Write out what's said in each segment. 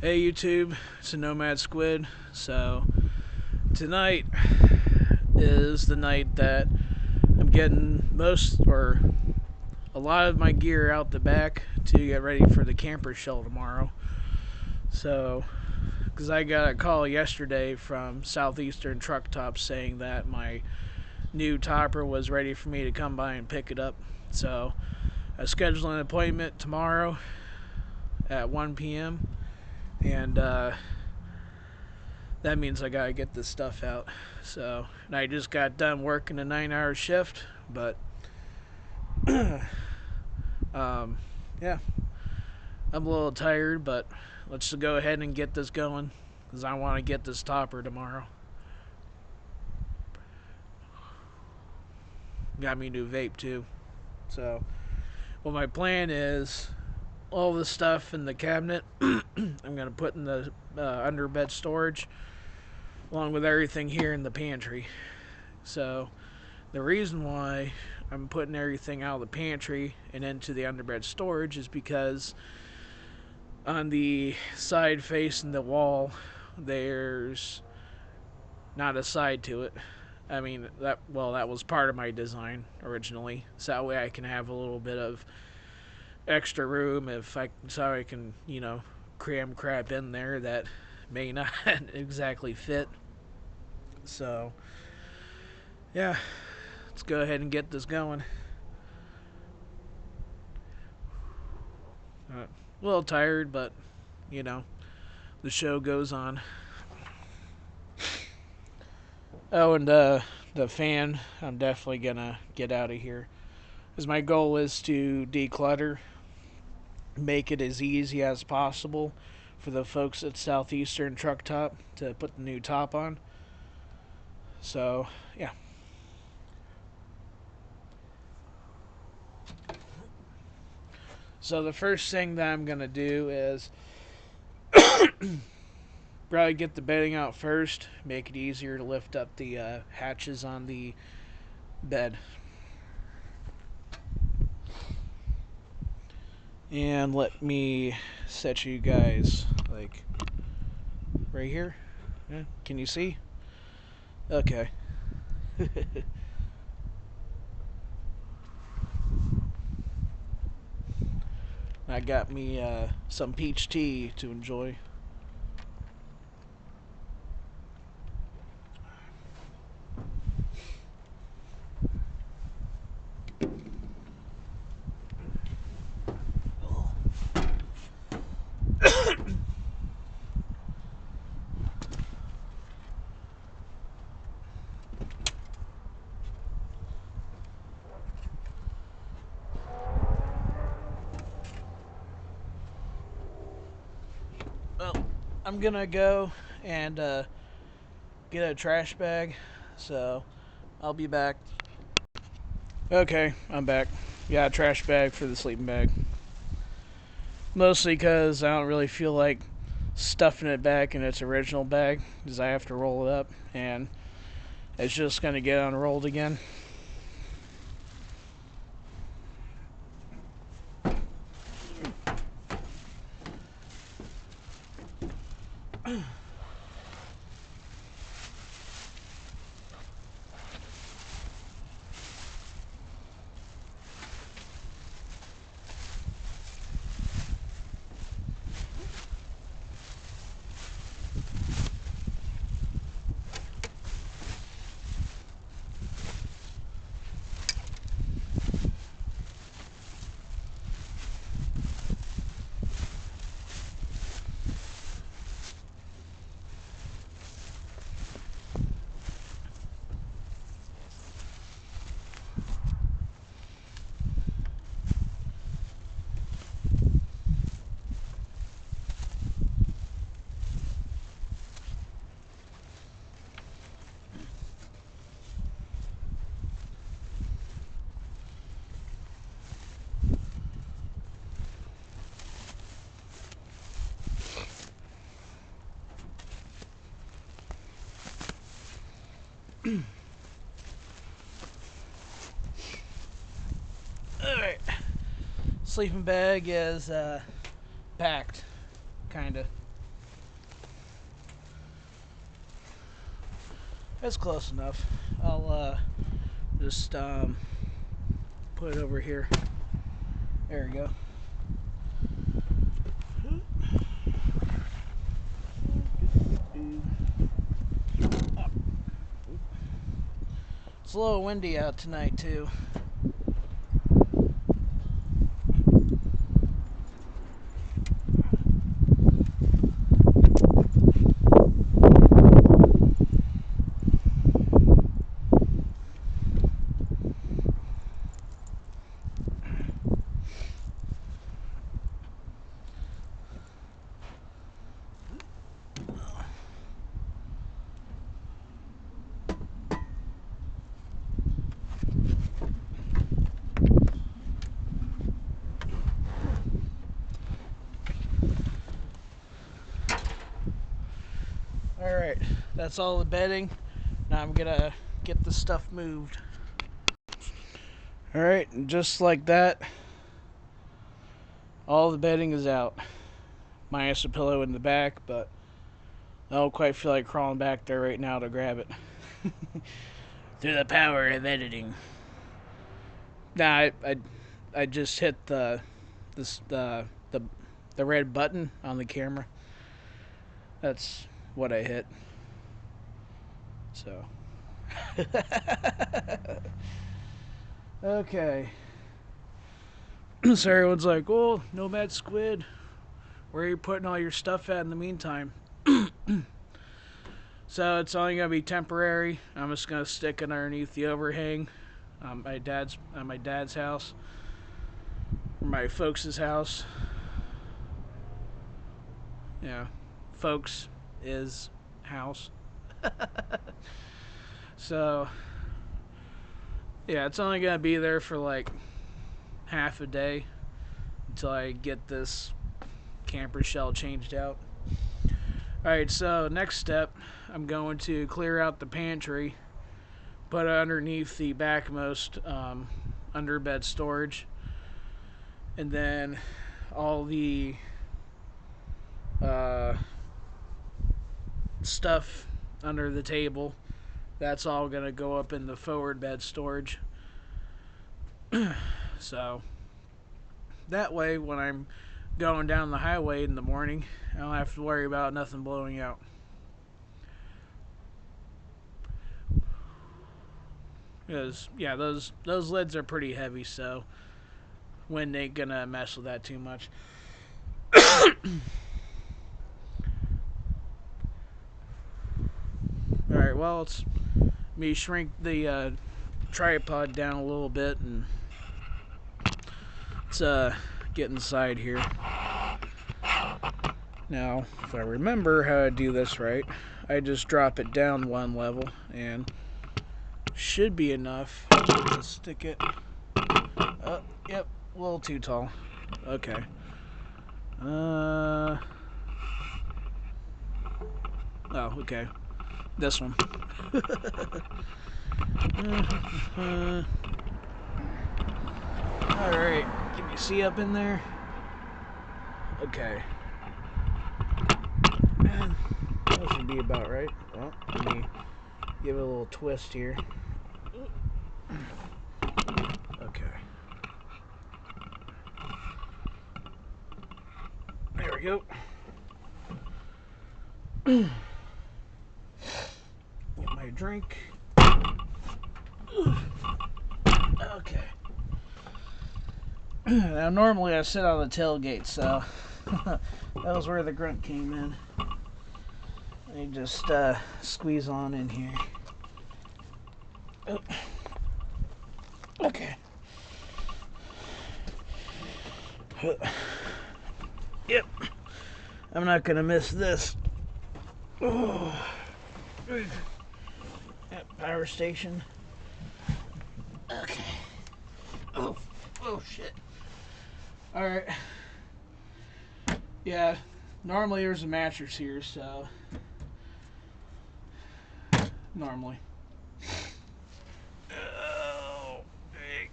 Hey YouTube, it's a Nomad Squid. So tonight is the night that I'm getting a lot of my gear out the back to get ready for the camper shell tomorrow. So, because I got a call yesterday from Southeastern Truck Top saying that my new topper was ready for me to come by and pick it up. So I scheduled an appointment tomorrow at 1 p.m. and that means I gotta get this stuff out. So, and I just got done working a 9-hour shift, but yeah, I'm a little tired, but let's just go ahead and get this going because I want to get this topper tomorrow. Got me a new vape too. So, well, my plan is all the stuff in the cabinet I'm gonna put in the underbed storage along with everything here in the pantry. So the reason why I'm putting everything out of the pantry and into the underbed storage is because on the side facing the wall there's not a side to it. I mean that was part of my design originally, so that way I can have a little bit of extra room so I can, cram crap in there that may not exactly fit. So, yeah, let's go ahead and get this going. A little tired, but, you know, the show goes on. Oh, and the fan, I'm definitely gonna get out of here. Because my goal is to declutter, make it as easy as possible for the folks at Southeastern Truck Top to put the new top on. So, yeah. So the first thing that I'm gonna do is probably get the bedding out first, make it easier to lift up the hatches on the bed. And let me set you guys like right here. Yeah, can you see? Okay. I got me some peach tea to enjoy. Well, I'm gonna go and get a trash bag, so I'll be back. Okay, I'm back. Got a trash bag for the sleeping bag. Mostly because I don't really feel like stuffing it back in its original bag, because I have to roll it up, and it's just gonna get unrolled again. Alright. Sleeping bag is packed, kinda. That's close enough. I'll just put it over here. There we go. It's a little windy out tonight too. Alright, that's all the bedding. Now I'm gonna get the stuff moved. Alright, just like that, all the bedding is out. Minus a pillow in the back, but I don't quite feel like crawling back there right now to grab it. Through the power of editing. Nah, I just hit the red button on the camera. That's what I hit. So. Okay. So everyone's like, "Oh, Nomad Squid, where are you putting all your stuff at in the meantime?" So it's only gonna be temporary. I'm just gonna stick it underneath the overhang. My dad's house, or my folks' house. Yeah, folks is house. So yeah, it's only gonna be there for like half a day until I get this camper shell changed out. Alright, so next step, I'm going to clear out the pantry, put it underneath the backmost underbed storage, and then all the stuff under the table, that's all going to go up in the forward bed storage. So that way, when I'm going down the highway in the morning, I don't have to worry about nothing blowing out. Because yeah, those lids are pretty heavy, so wind ain't gonna mess with that too much. Alright, well, let's me shrink the tripod down a little bit, and let's get inside here. Now, if I remember how to do this right, I just drop it down one level, and should be enough to stick it. Oh, yep, a little too tall. Okay. Oh, okay. This one. Alright, can you see up in there? Okay. That should be about right. Well, let me give it a little twist here. Okay. There we go. Get my drink. Okay. Now, normally I sit on the tailgate, so that was where the grunt came in. Let me just squeeze on in here. Oh. Okay. Yep. I'm not gonna miss this. Oh. That power station. Okay. Oh shit. Alright. Yeah, normally there's a mattress here, so normally. Oh, hey,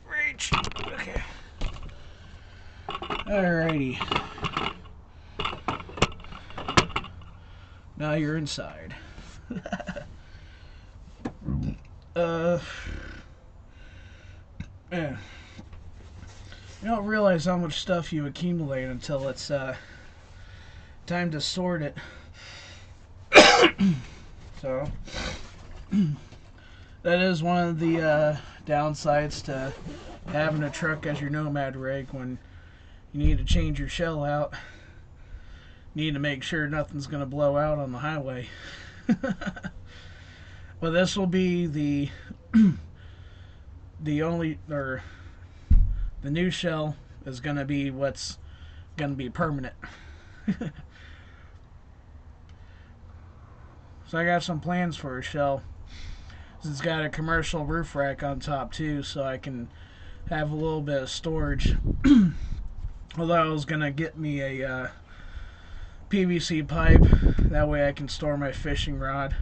reach. Okay. Alrighty. Now you're inside. Uh, yeah. You don't realize how much stuff you accumulate until it's time to sort it. So that is one of the downsides to having a truck as your Nomad rig. When you need to change your shell out, you need to make sure nothing's going to blow out on the highway. Well, this will be the only, or the new shell is going to be what's going to be permanent. So I got some plans for a shell. It's got a commercial roof rack on top too, so I can have a little bit of storage. Although I was gonna get me a PVC pipe, that way I can store my fishing rod,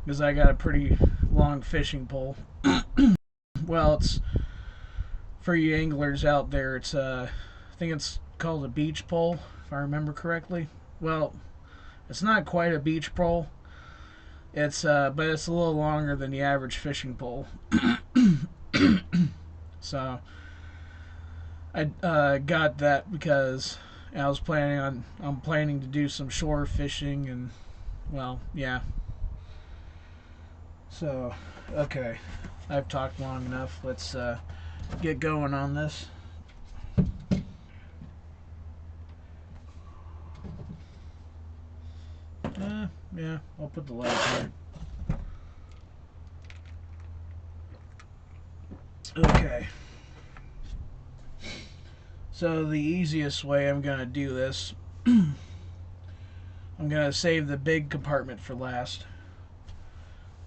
because I got a pretty long fishing pole. Well, it's for you anglers out there. It's I think it's called a beach pole, if I remember correctly. Well, it's not quite a beach pole. It's but it's a little longer than the average fishing pole. So I got that because I'm planning to do some shore fishing, and well, yeah. So okay, I've talked long enough. Let's get going on this. Yeah, I'll put the light here. Okay. So the easiest way I'm going to do this, I'm going to save the big compartment for last.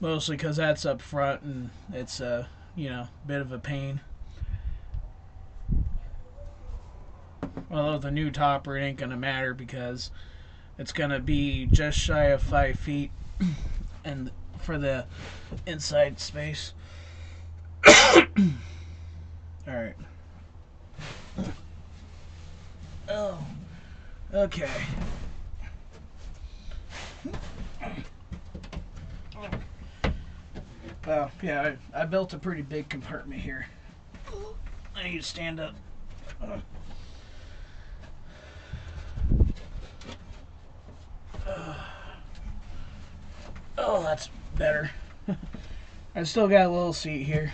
Mostly because that's up front and it's a, bit of a pain. Although the new topper, it ain't going to matter because it's going to be just shy of 5 feet and for the inside space. Alright. Oh, okay. Well, yeah, I built a pretty big compartment here. I need to stand up. Oh, that's better. I still got a little seat here.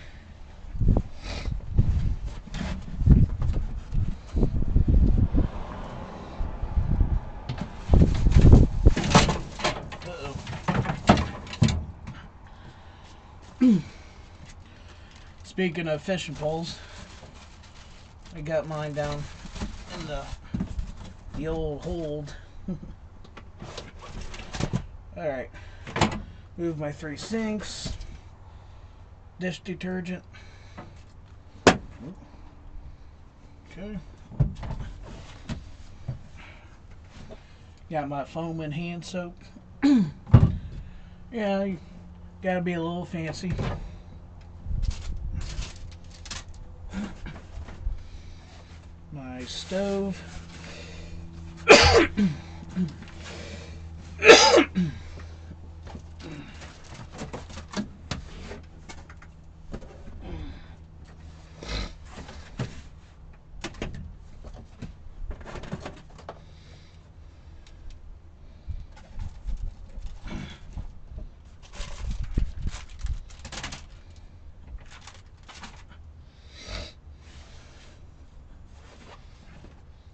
Speaking of fishing poles, I got mine down in the old hold. Alright. Move my 3 sinks. Dish detergent. Okay. Got my foam and hand soap. Yeah, you gotta be a little fancy. My stove.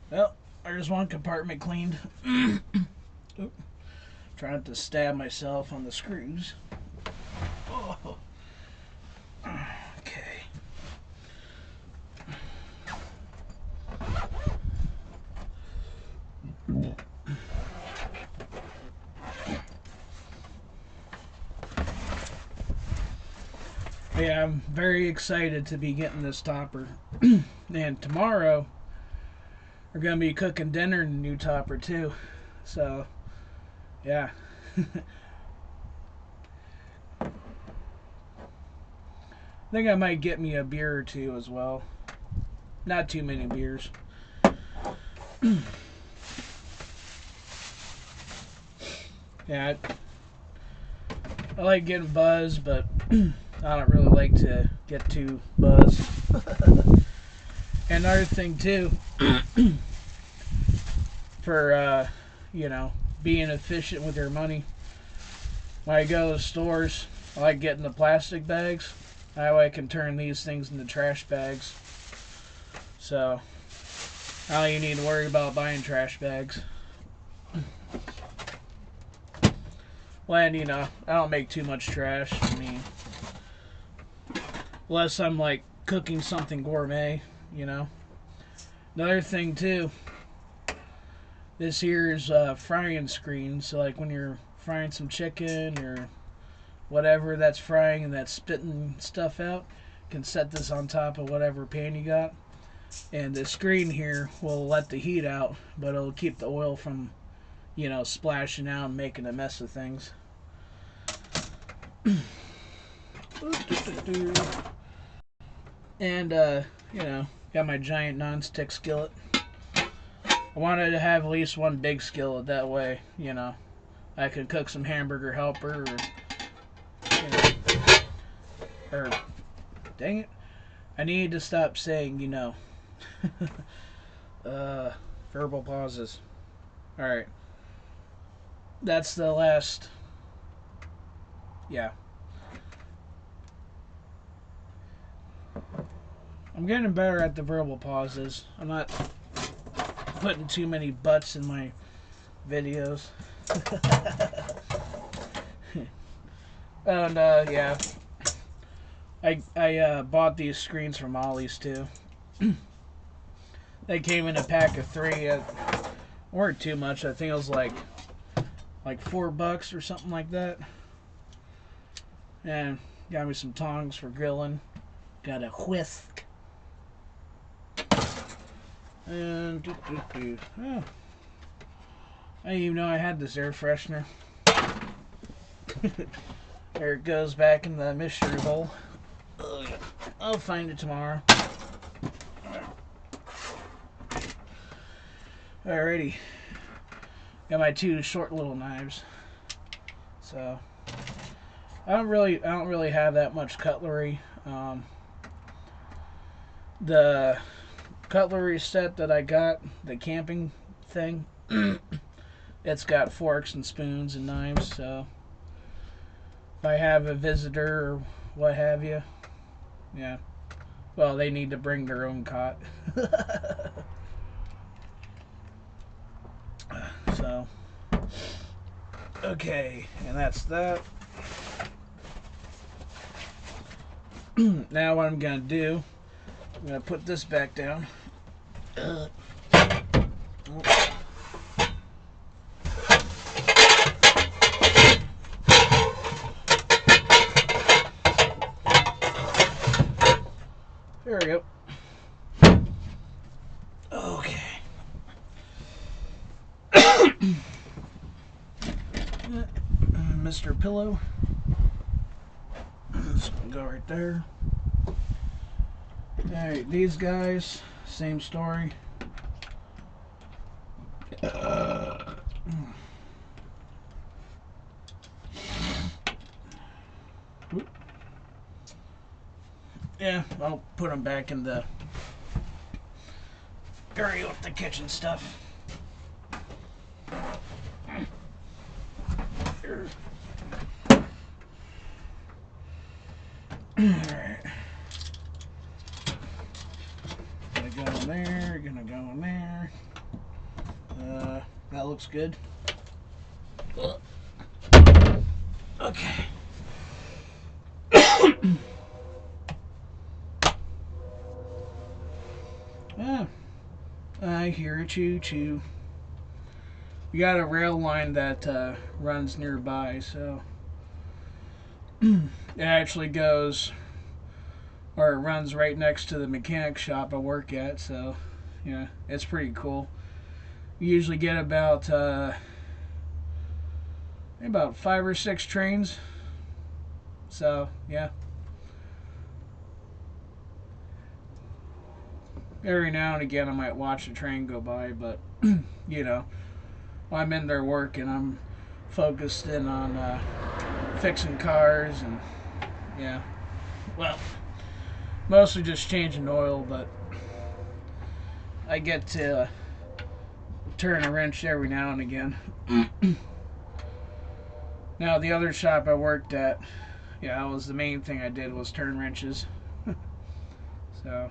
Well, there's one compartment cleaned. Oop. Trying to stab myself on the screws. Oh. Okay. Yeah, I'm very excited to be getting this topper. And tomorrow we're gonna be cooking dinner in the new topper too. So, yeah. I think I might get me a beer or two as well. Not too many beers. Yeah, I like getting buzzed, but I don't really like to get too buzzed. Another thing too, for you know, being efficient with your money. When I go to the stores, I like getting the plastic bags. That way I can turn these things into trash bags. So I don't even need to worry about buying trash bags. Well, and, you know, I don't make too much trash. I mean, unless I'm like cooking something gourmet, you know. Another thing too, this here is a frying screen. So like when you're frying some chicken or whatever that's frying and that's spitting stuff out, you can set this on top of whatever pan you got. And the screen here will let the heat out, but it'll keep the oil from, you know, splashing out and making a mess of things. And, you know, got my giant non-stick skillet. I wanted to have at least one big skillet, that way, you know, I could cook some hamburger helper or dang it, I need to stop saying, you know. Verbal pauses. Alright. That's the last. Yeah. I'm getting better at the verbal pauses. I'm not putting too many butts in my videos. And, yeah. I bought these screens from Ollie's, too. They came in a pack of 3. It weren't too much. I think it was like $4 or something like that. And got me some tongs for grilling. Got a whisk. And oh, I didn't even know I had this air freshener. There it goes back in the mystery bowl. I'll find it tomorrow. Alrighty. Got my 2 short little knives. So I don't really have that much cutlery. The cutlery set that I got, the camping thing, it's got forks and spoons and knives, so if I have a visitor or what have you, yeah, well, they need to bring their own cot. So, okay, and that's that. Now what I'm going to do, I'm going to put this back down. There we go. Okay. Mr. Pillow. Just gonna go right there. Alright, these guys, same story. Yeah, I'll put them back in the area with the kitchen stuff. Alright. Gonna go in there, gonna go in there. That looks good. Okay. Yeah, I hear a choo-choo. We got a rail line that runs nearby, so it actually goes, or it runs right next to the mechanic shop I work at, so yeah, it's pretty cool. We usually get about 5 or 6 trains, so yeah. Every now and again I might watch a train go by, but you know, I'm in there working, I'm focused in on fixing cars, and yeah. Well, mostly just changing oil, but I get to turn a wrench every now and again. Now, the other shop I worked at, yeah, that was the main thing I did was turn wrenches. So,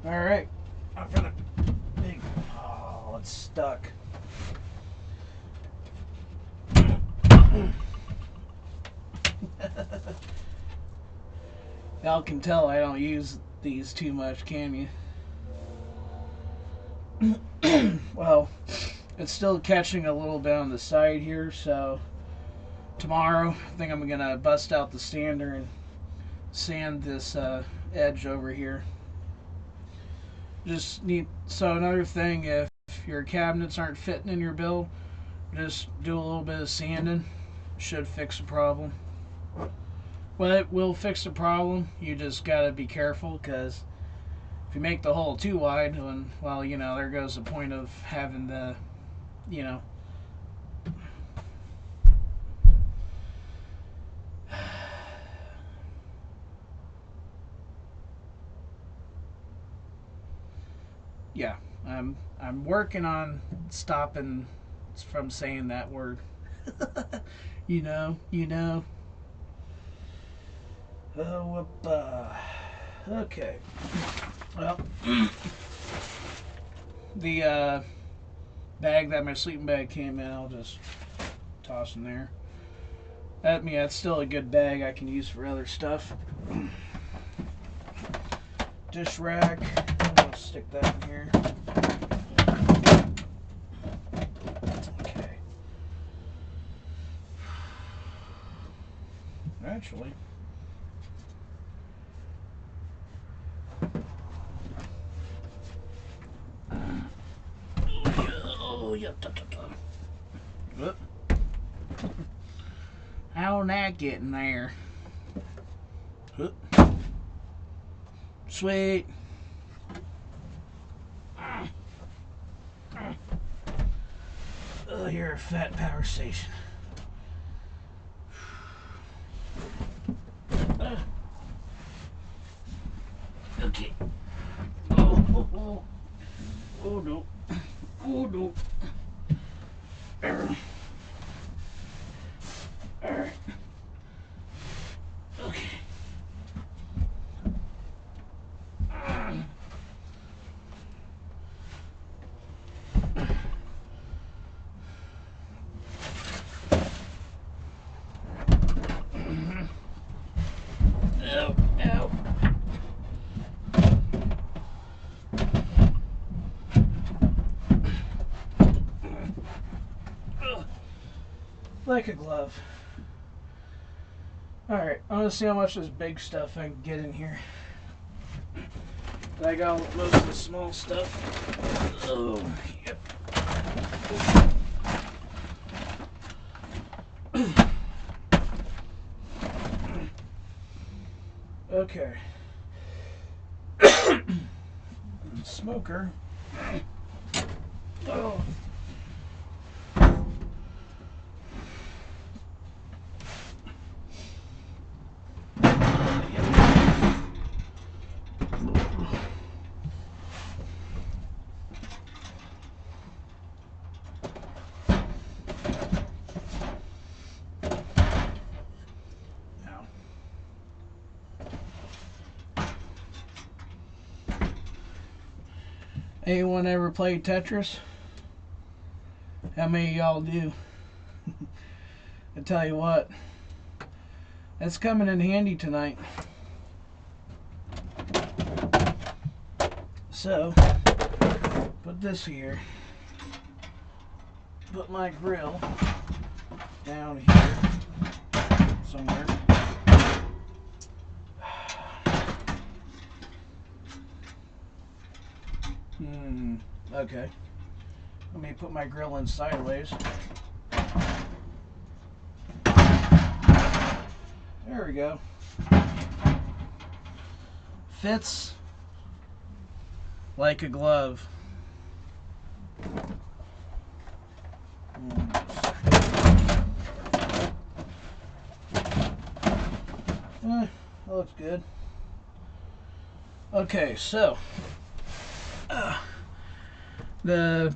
all right, I'm gonna big. Oh, it's stuck. Y'all can tell I don't use these too much, can you? Well, it's still catching a little bit on the side here, so tomorrow I think I'm gonna bust out the sander and sand this edge over here. Just need. So another thing, if your cabinets aren't fitting in your build, just do a little bit of sanding. Should fix the problem. Well, it will fix the problem. You just gotta be careful, because if you make the hole too wide, then, well, you know, there goes the point of having the, you know, yeah. I'm working on stopping from saying that word. You know. Oh, okay. Well, the bag that my sleeping bag came in, I'll just toss in there. That's still a good bag I can use for other stuff. Dish rack, I'll stick that in here. Okay. Actually, oh yeah, Whoop. How'd that get in there? Whoop. Sweet. Oh, you're a fat power station. Okay. Oh no. Oh no. Alright. Okay. Ow, ow. Like a glove. Alright, I want to see how much of this big stuff I can get in here. I got most of the small stuff. Oh, yep. Okay. Smoker. Oh. Anyone ever played Tetris? How many of y'all do? I tell you what, that's coming in handy tonight. So, put this here. Put my grill down here somewhere. Okay. Let me put my grill in sideways. There we go. Fits like a glove. That looks good. Okay, so the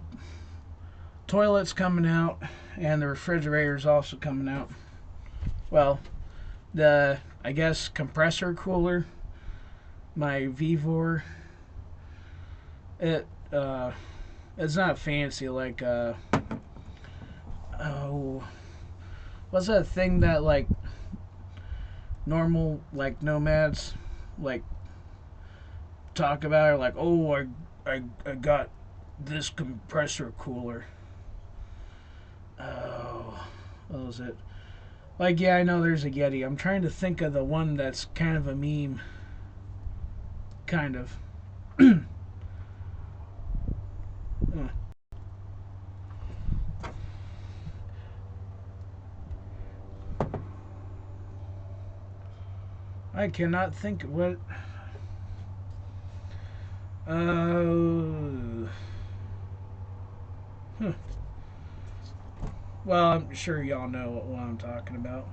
toilet's coming out, and the refrigerator's also coming out. Well, the, I guess, compressor cooler, my Vivor, it's not fancy like oh, what's that thing that like normal like nomads like talk about, or like, oh, I got this compressor cooler. Oh, what was it? Like, yeah, I know there's a Yeti. I'm trying to think of the one that's kind of a meme. Kind of. I cannot think what. Huh. Well, I'm sure y'all know what I'm talking about.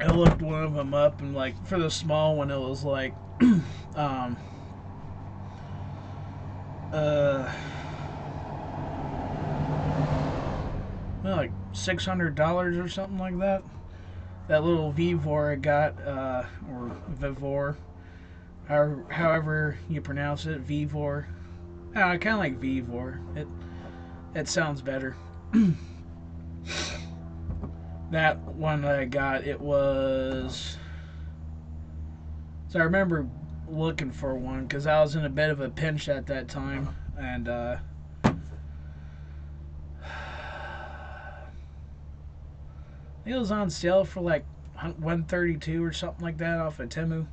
I looked one of them up, and like for the small one, it was like, um, uh, well, like $600 or something like that. That little Vivor I got, or Vivor, however you pronounce it, Vivor. I kind of like Vivor. It sounds better. That one that I got, it was. So I remember looking for one because I was in a bit of a pinch at that time, and I think it was on sale for like $132 or something like that off of Temu.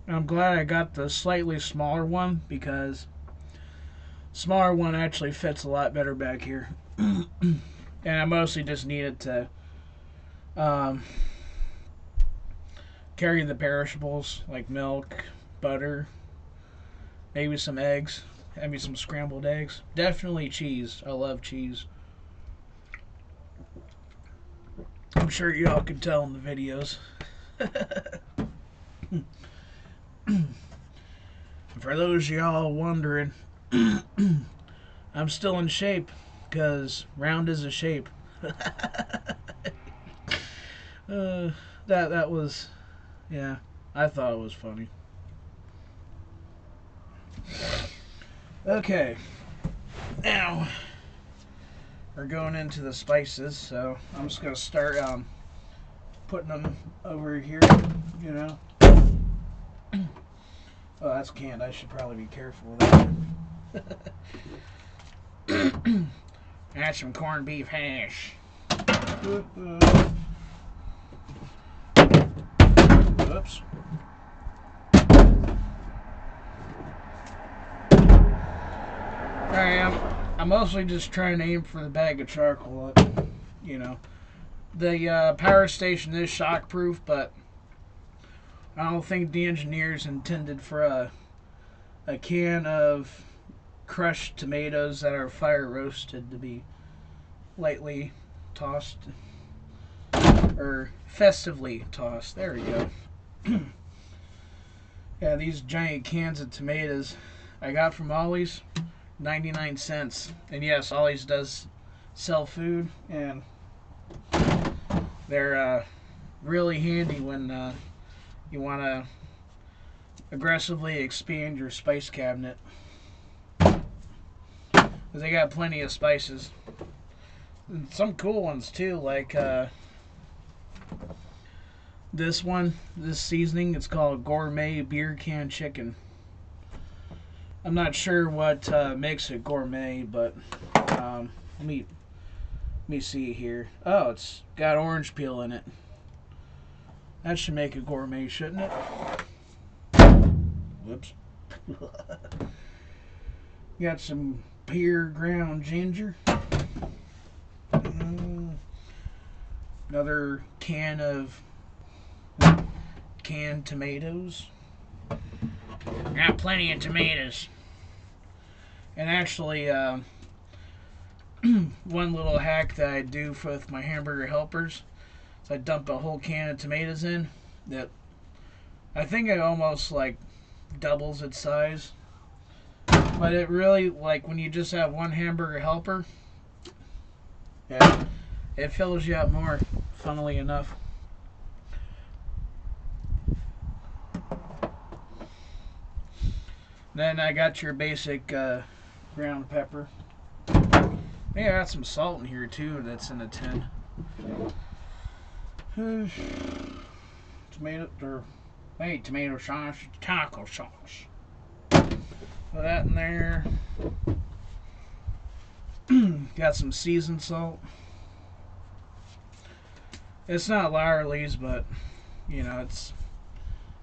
I'm glad I got the slightly smaller one because smaller one actually fits a lot better back here. And I mostly just needed to carry the perishables like milk, butter, maybe some eggs, maybe some scrambled eggs. Definitely cheese. I love cheese. I'm sure y'all can tell in the videos. For those of y'all wondering, I'm still in shape because round is a shape. That was, yeah, I thought it was funny. Okay, now we're going into the spices, so I'm just gonna start putting them over here, you know. Oh, that's canned. I should probably be careful with that. Add some corned beef hash. Whoops. I'm mostly just trying to aim for the bag of charcoal. You know, the power station is shockproof, but I don't think the engineers intended for a can of crushed tomatoes that are fire roasted to be lightly tossed, or festively tossed. There we go. Yeah, these giant cans of tomatoes I got from Ollie's, 99 cents. And yes, Ollie's does sell food, and they're really handy when you want to aggressively expand your spice cabinet. Because they got plenty of spices. And some cool ones too, like this seasoning, it's called Gourmet Beer Can Chicken. I'm not sure what makes it gourmet, but let me see here. Oh, it's got orange peel in it. That should make it gourmet, shouldn't it? Whoops. Got some pure ground ginger. Another can of canned tomatoes. Got plenty of tomatoes. And actually, one little hack that I do with my hamburger helpers is I dump a whole can of tomatoes in. That I think it almost like doubles its size. But it really, like when you just have one hamburger helper, yeah, it fills you up more, funnily enough. Then I got your basic ground pepper. Yeah, I got some salt in here too that's in a tin. Tomato, or hey, tomato sauce, taco sauce. Put that in there. Got some seasoned salt. It's not Laurel's, but you know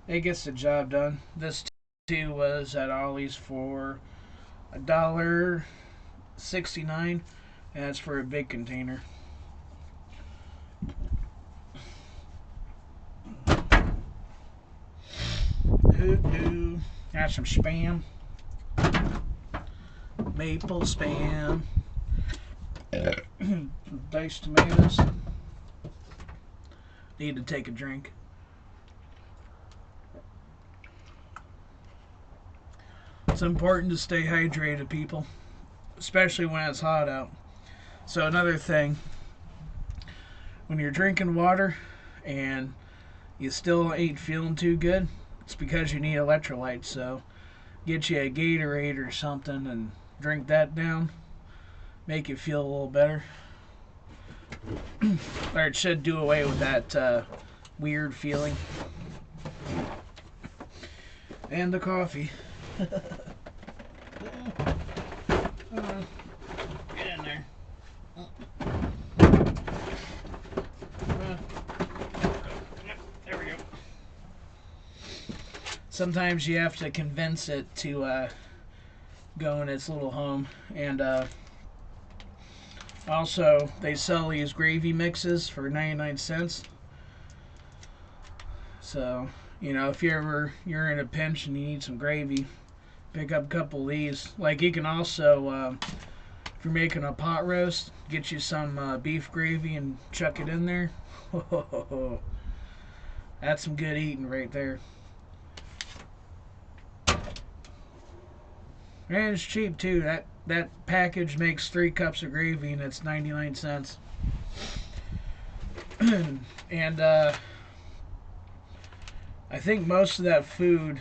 it gets the job done. This too was at Ollie's for $1.69, and that's for a big container. Got some spam, maple spam, diced tomatoes. Need to take a drink. It's important to stay hydrated, people, especially when it's hot out. So another thing, when you're drinking water and you still ain't feeling too good, it's because you need electrolytes. So get you a Gatorade or something and drink that down. Make you feel a little better. Or it should do away with that weird feeling. And the coffee. Get in there. There we go. Sometimes you have to convince it to go in its little home. And also, they sell these gravy mixes for 99 cents. So, you know, if you're in a pinch and you need some gravy, pick up a couple of these. Like, you can also, if you're making a pot roast, get you some beef gravy and chuck it in there. That's some good eating right there. And it's cheap too. That package makes 3 cups of gravy and it's 99 cents. And I think most of that food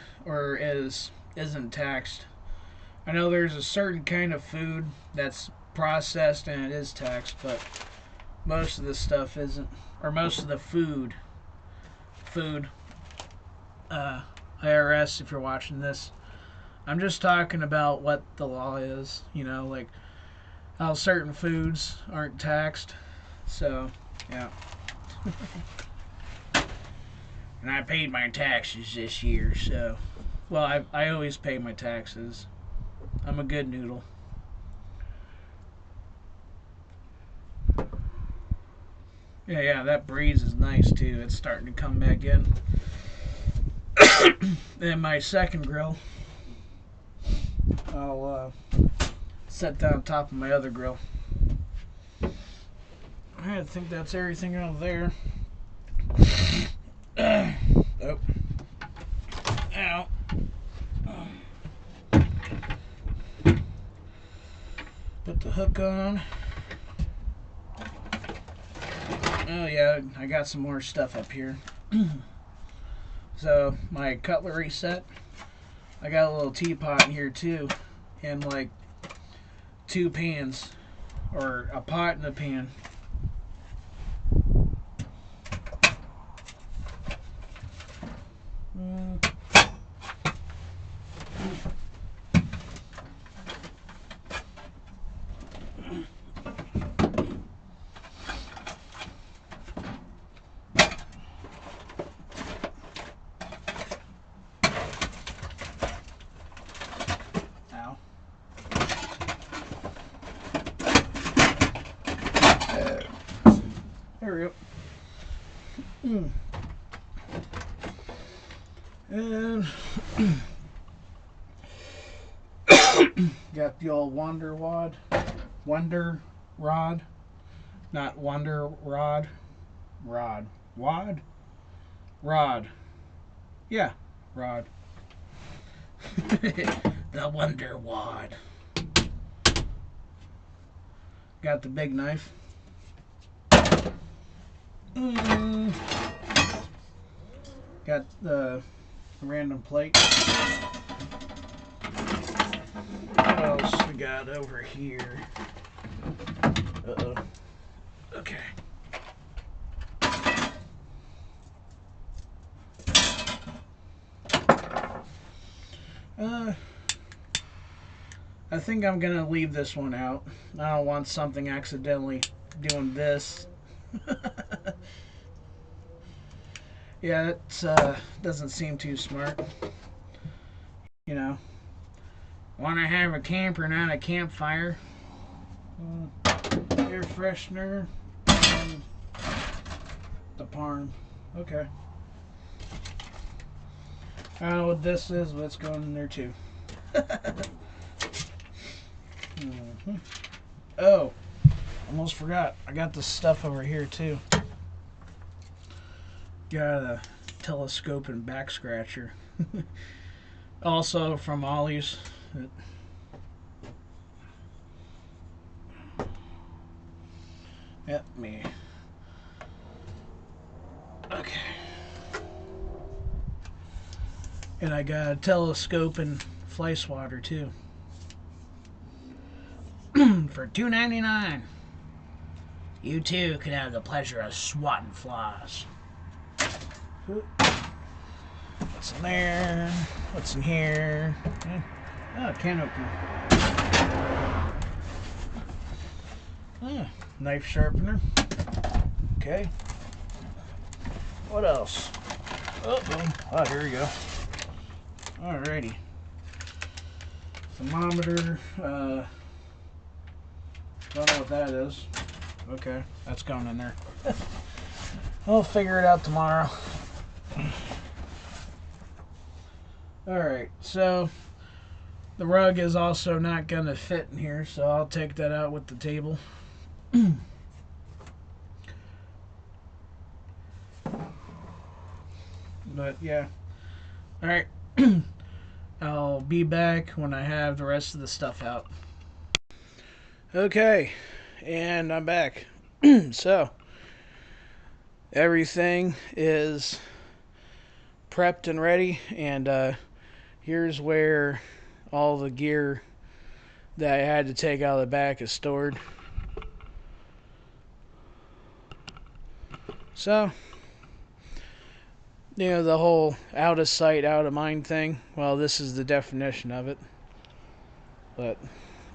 isn't taxed. I know there's a certain kind of food that's processed and it is taxed, but most of the stuff isn't, or most of the food, IRS, if you're watching this, I'm just talking about what the law is, you know, like how certain foods aren't taxed. So, yeah. And I paid my taxes this year, so, well, I always pay my taxes. I'm a good noodle. Yeah, that breeze is nice too. It's starting to come back in. And my second grill, I'll set down top of my other grill. I think that's everything out there. Oh. Ow. Put the hook on. Oh yeah, I got some more stuff up here. So my cutlery set, I got a little teapot in here too, and like 2 pans, or a pot and a pan. There we go. And Got the old Wonder Rod, not Wonder Rod, Wad, Rod, yeah, Rod. The Wonder Wad. Got the big knife. Got the random plate. What else we got over here? Uh-oh. Okay. I think I'm gonna leave this one out. I don't want something accidentally doing this. Yeah, that doesn't seem too smart. You know, want to have a camper, not a campfire. Air freshener and the parm. Okay. I don't know what this is, but it's going in there too. Oh, almost forgot. I got this stuff over here too. Got a telescope and back scratcher. Also from Ollie's. Yep, me. Okay. And I got a telescope and fly swatter too. For $2.99. You too can have the pleasure of swatting flies. What's in there? What's in here? Oh, can opener. Knife sharpener. Okay. What else? Oh, here we go. Alrighty. Thermometer. Don't know what that is. Okay, that's going in there. I'll figure it out tomorrow. Alright, so the rug is also not going to fit in here, so I'll take that out with the table. But yeah. Alright. I'll be back when I have the rest of the stuff out. Okay, and I'm back. So, everything is prepped and ready, and here's where all the gear that I had to take out of the back is stored. So, you know, the whole out of sight, out of mind thing, well, this is the definition of it. But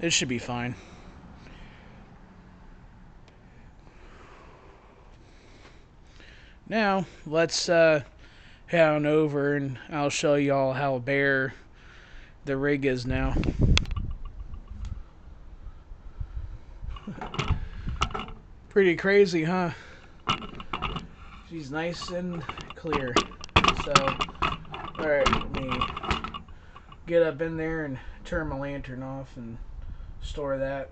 it should be fine. Now, let's head on over and I'll show you all how bare the rig is now. Pretty crazy, huh? She's nice and clear. So, alright, let me get up in there and turn my lantern off and store that.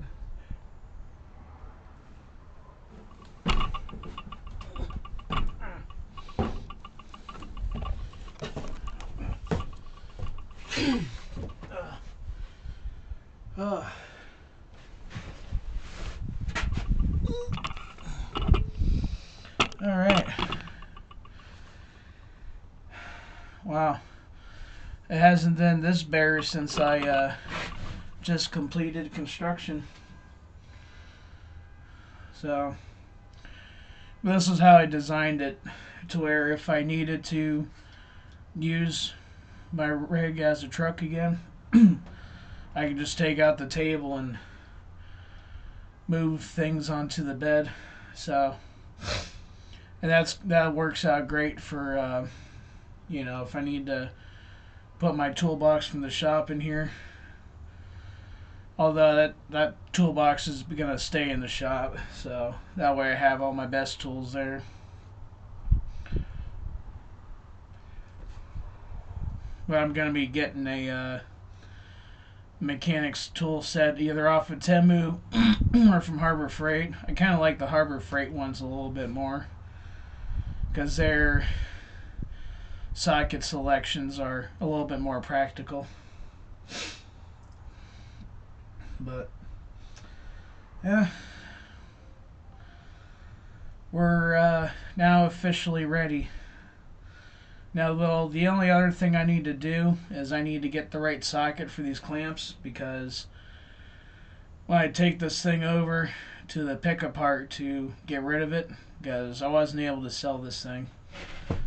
Alright. Wow. It hasn't been this bare since I just completed construction. So, this is how I designed it, to where if I needed to use my rig as a truck again, I could just take out the table and move things onto the bed. So, and that works out great for you know, if I need to put my toolbox from the shop in here. Although that toolbox is gonna stay in the shop, so that way I have all my best tools there. But I'm gonna be getting a mechanics tool set either off of Temu or from Harbor Freight. I kind of like the Harbor Freight ones a little bit more because their socket selections are a little bit more practical. But yeah, we're now officially ready. Now, the only other thing I need to do is I need to get the right socket for these clamps, because when I take this thing over to the pick apart to get rid of it, because I wasn't able to sell this thing.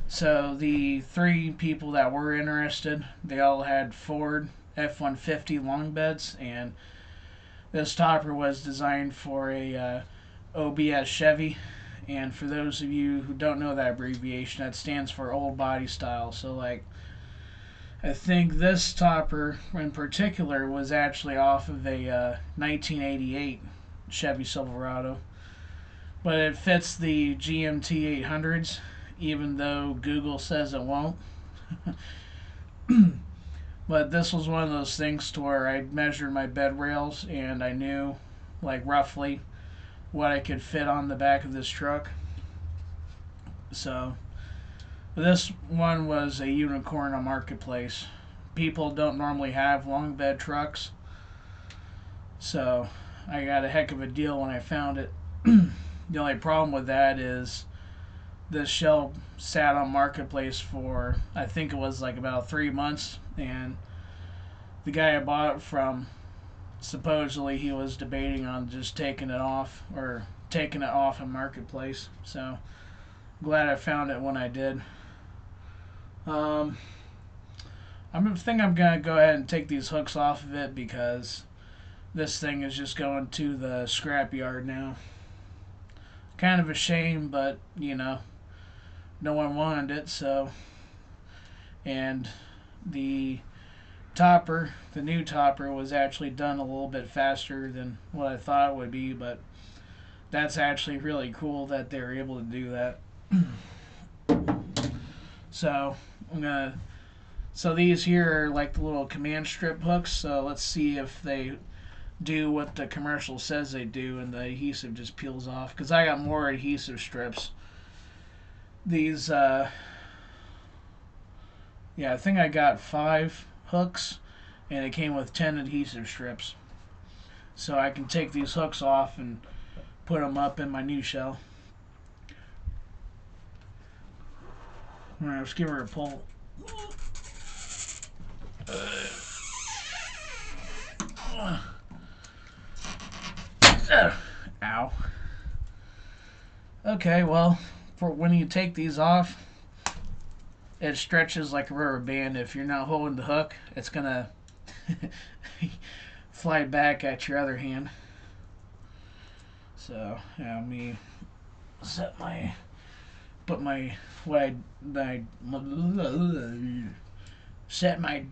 So the 3 people that were interested, they all had Ford F-150 long beds, and this topper was designed for a OBS Chevy. And for those of you who don't know that abbreviation, that stands for old body style. So, like, I think this topper in particular was actually off of a 1988 Chevy Silverado. But it fits the GMT 800s, even though Google says it won't. But this was one of those things to where I measured my bed rails and I knew, like, roughly what I could fit on the back of this truck. So this one was a unicorn on Marketplace. People don't normally have long bed trucks, so I got a heck of a deal when I found it. The only problem with that is this shell sat on Marketplace for, I think it was like about 3 months, and the guy I bought it from, supposedly he was debating on just taking it off, or taking it off in Marketplace. So glad I found it when I did. I think I'm gonna go ahead and take these hooks off of it, because this thing is just going to the scrapyard now. Kind of a shame, but you know, no one wanted it, so. And the topper, the new topper, was actually done a little bit faster than what I thought it would be, but that's actually really cool that they're able to do that. So I'm gonna. So these here are like the little command strip hooks. So let's see if they do what the commercial says they do, and the adhesive just peels off. Because I got more adhesive strips. These, yeah, I think I got 5 hooks, and it came with 10 adhesive strips. So I can take these hooks off and put them up in my new shell. Alright, let's give her a pull. Ow. Okay, well, for when you take these off, it stretches like a rubber band. If you're not holding the hook, it's gonna fly back at your other hand. So, yeah, let me put my, set my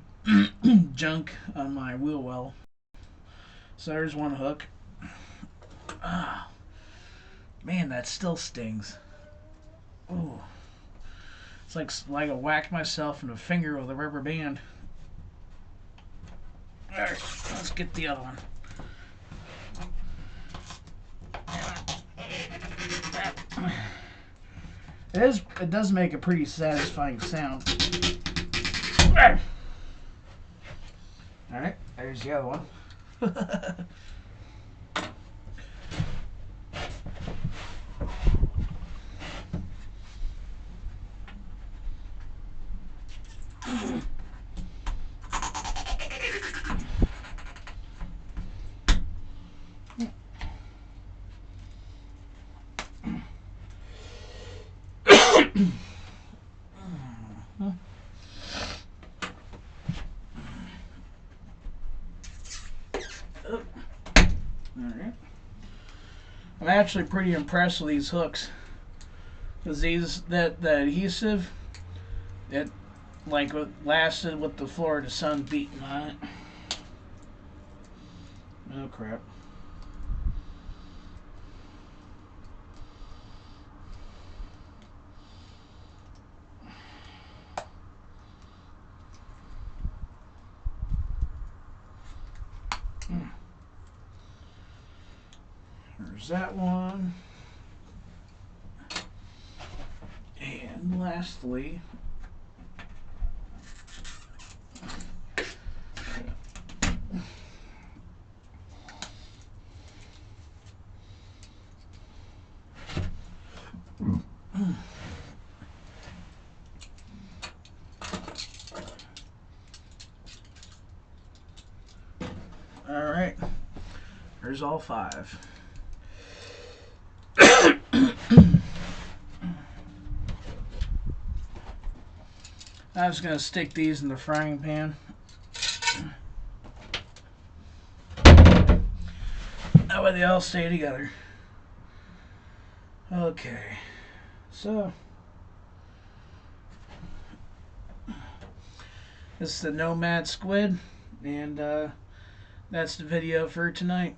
junk on my wheel well. So there's one hook. Ah, man, that still stings. Ooh. It's like I whacked myself in the finger with a rubber band. Alright, let's get the other one. It does make a pretty satisfying sound. Alright, there's the other one. Alright. I'm actually pretty impressed with these hooks. Because the adhesive, it like lasted with the Florida sun beating on it. Oh crap. There's that one. And lastly, all right, there's all 5. I'm just going to stick these in the frying pan. That way they all stay together. Okay, so this is the Nomad squid, and that's the video for tonight.